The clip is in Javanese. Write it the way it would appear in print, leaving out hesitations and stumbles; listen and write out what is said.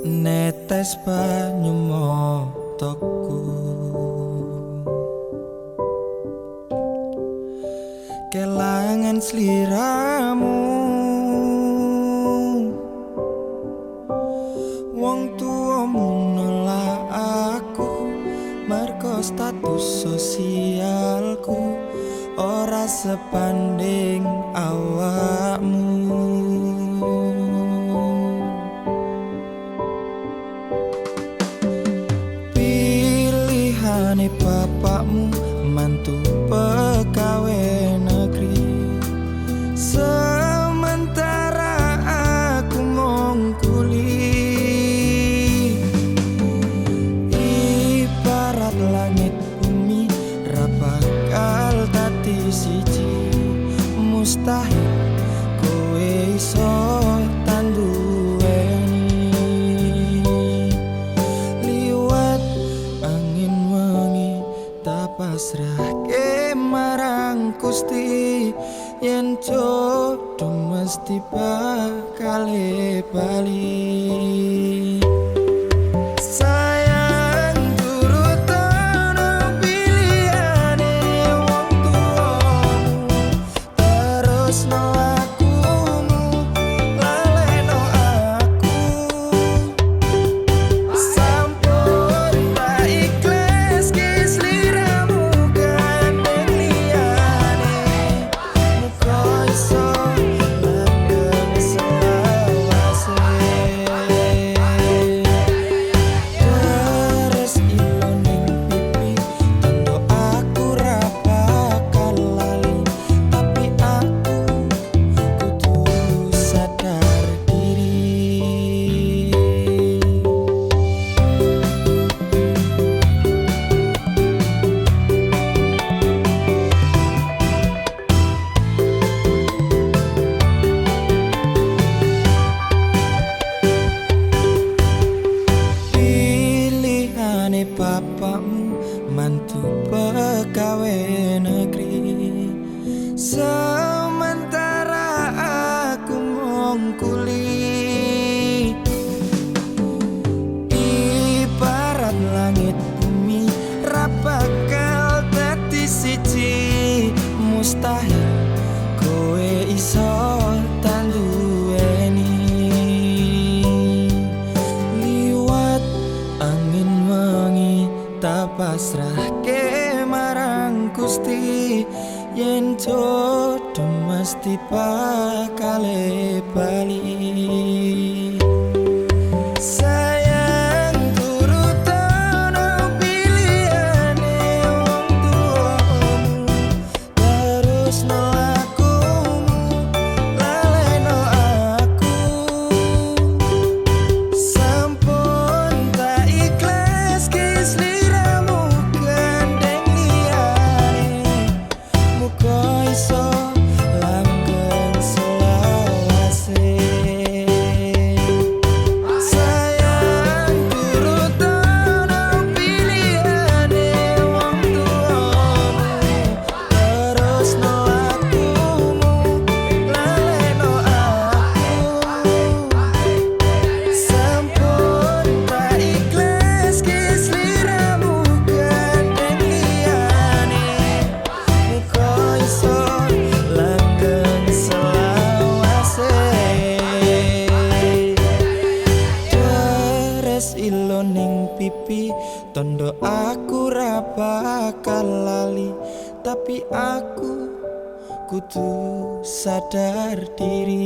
Netes banyu mataku kelangan sliramu, wong tuamu nolak aku mergo status sosialku ora sebanding awakmu. Pilihane bapakmu mantu pegawai negeri, sementara aku ngungkuli. Ibarat langit bumi ra bakal dadi siji, mustahil kowe iso tanduweni. Liwat angin wengi tak pasrahke marang Gusti, yen jodoh mesti bakal bali. Sayang turut ana pilihane wong tuamu, terusno akumu, laleno aku. Sampun tak ikhlas ki sliramu gandeng liyane, muga iso langgeng selawase. Terus ilo ning pipi, tandha aku ra bakal lali, tapi aku kudu sadar diri. Pilihane bapakmu mantu pegawai negeri, sementara aku ngungkuli. Ibarat langit bumi ra bakal dadi siji, mustahil kowe iso tanduweni. Liwat angin wengi tak pasrahke marang Gusti, yen jodoh mesti bakal bali. Sayang turut ana pilihane wong tuamu, terusno akumu, laleno aku. Sampun tak ikhlas ki sliramu gandeng liyane, muga iso langgeng selawase. Sayang turut ana pilihane wong tuamu, terusno akumu, laleno aku. Sampun tak ikhlas ki sliramu gandeng liyane, muga iso langgeng selawase. Deres ilo ning pipi, tondo aku ra bakal lali, tapi aku kudu sadar diri.